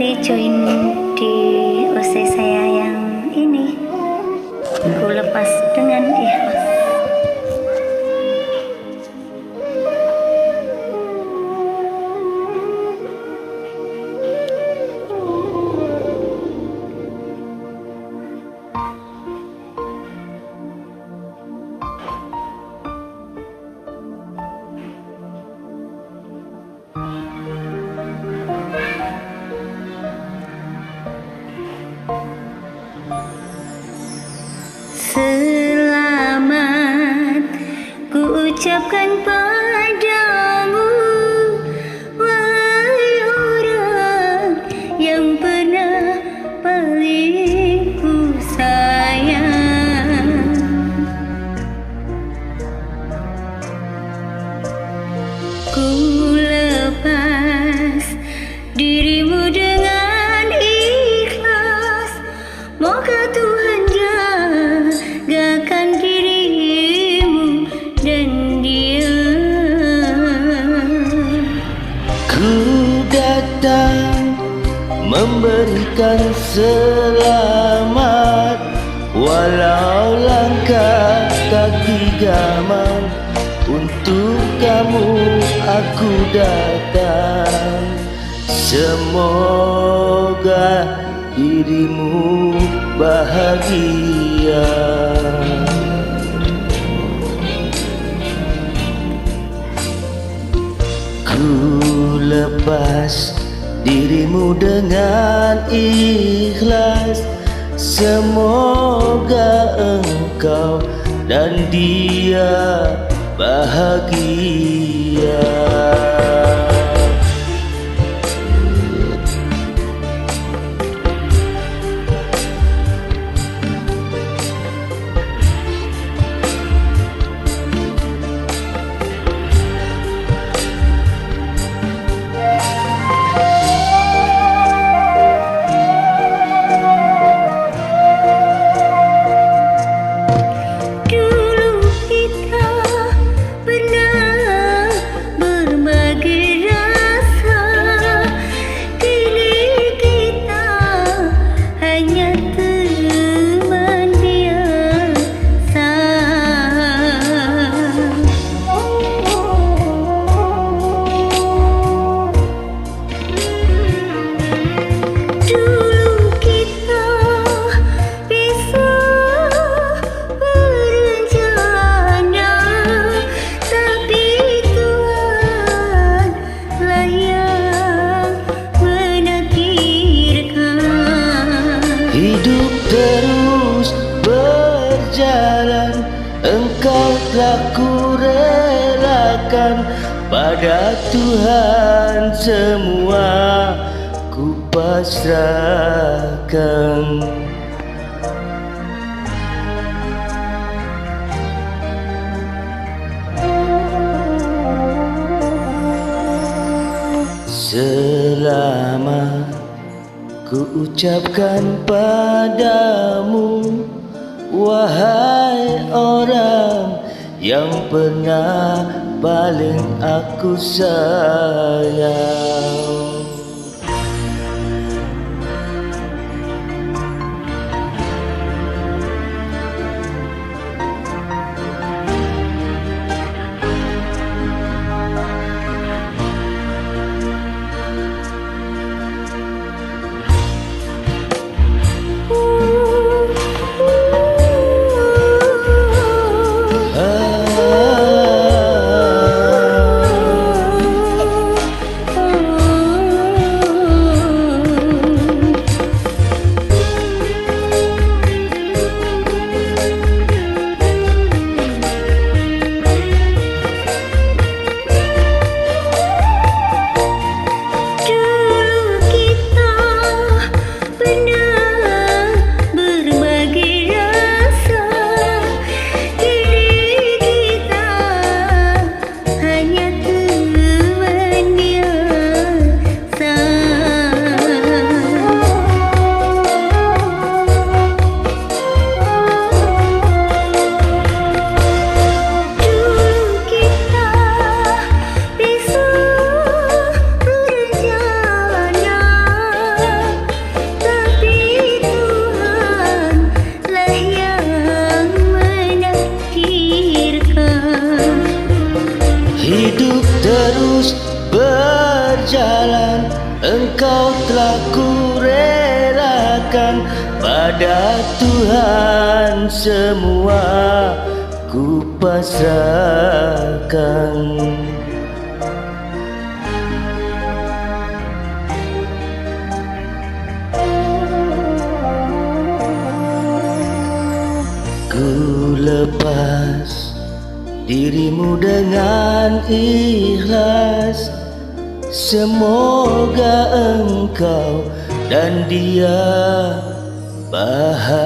tadi join di OC saya yang ini, ku lepas dengan ikhlas. Selamat ku ucapkan padamu, wahai orang yang pernah paling ku sayang. Ku lepas dirimu dengan ikhlas, moga Tuhan jagakan dirimu dan dia. Ku datang memberikan selamat, walau langkah kaki gaman. Untuk kamu aku datang, semoga dirimu bahagia. Ku lepas dirimu dengan ikhlas, semoga engkau dan dia bahagia. Hidup terus berjalan, engkau telah kurelakan. Pada Tuhan semua ku pasrahkan. Selamat ku ucapkan padamu, wahai orang yang pernah paling aku sayang. engkau telah kurelakan. Pada Tuhan semua ku pasrahkan. Ku lepas dirimu dengan ikhlas. Semoga engkau dan dia bahagia.